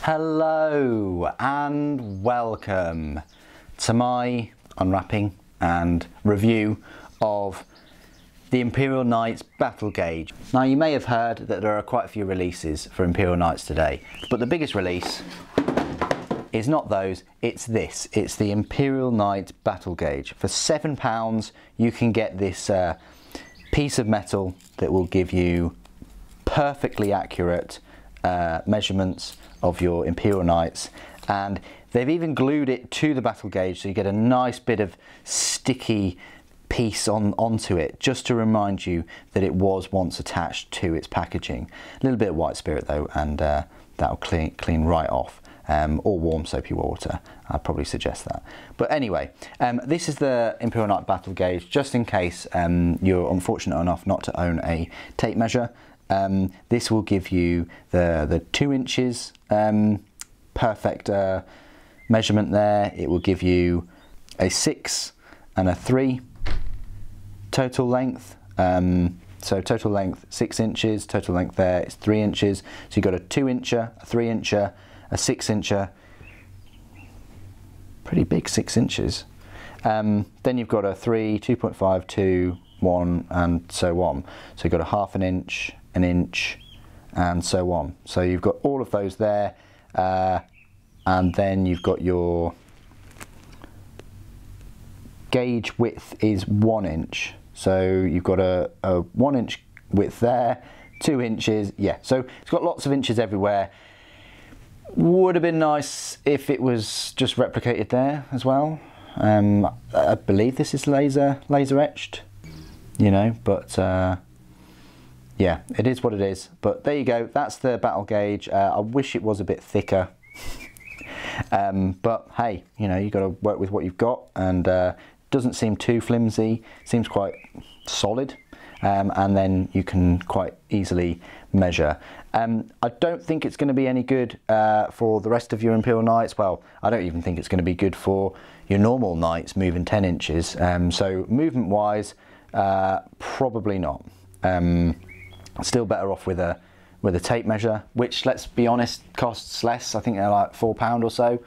Hello and welcome to my unwrapping and review of the Imperial Knights Battle Gauge. Now you may have heard that there are quite a few releases for Imperial Knights today, but the biggest release is not those, it's this. It's the Imperial Knights Battle Gauge. For £7 you can get this piece of metal that will give you perfectly accurate measurements of your Imperial Knights, and they've even glued it to the battle gauge so you get a nice bit of sticky piece onto it, just to remind you that it was once attached to its packaging. A little bit of white spirit though, and that'll clean right off, or warm soapy water. I'd probably suggest that. But anyway, this is the Imperial Knight Battle Gauge, just in case you're unfortunate enough not to own a tape measure. This will give you the 2 inches perfect measurement there. It will give you a 6 and a 3 total length. So total length 6 inches, total length there is 3 inches. So you've got a 2 incher, a 3 incher, a 6 incher, pretty big 6 inches. Then you've got a 3, 2.5, 2, 1 and so on. So you've got a ½ an inch, an inch and so on. So you've got all of those there, and then you've got your gauge width is 1 inch. So you've got a 1 inch width there, 2 inches, yeah, so it's got lots of inches everywhere. Would have been nice if it was just replicated there as well. I believe this is laser etched, you know, but yeah, it is what it is. But there you go, that's the battle gauge. I wish it was a bit thicker, but hey, you know, you've got to work with what you've got, and doesn't seem too flimsy, seems quite solid, and then you can quite easily measure. I don't think it's going to be any good for the rest of your Imperial Knights. Well, I don't even think it's going to be good for your normal Knights moving 10 inches. So movement wise, probably not. Still better off with a tape measure, which, let's be honest, costs less. I think they're like £4 or so,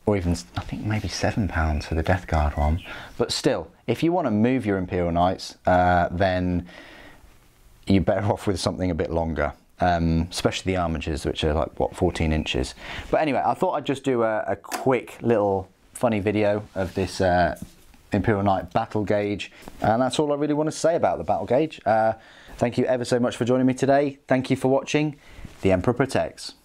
or even I think maybe £7 for the Death Guard one. But still, if you want to move your Imperial Knights, then you're better off with something a bit longer, especially the armatures, which are like, what, 14 inches. But anyway, I thought I'd just do a quick little funny video of this Imperial Knight Battle Gauge, and that's all I really want to say about the Battle Gauge. Thank you ever so much for joining me today. Thank you for watching. The Emperor protects.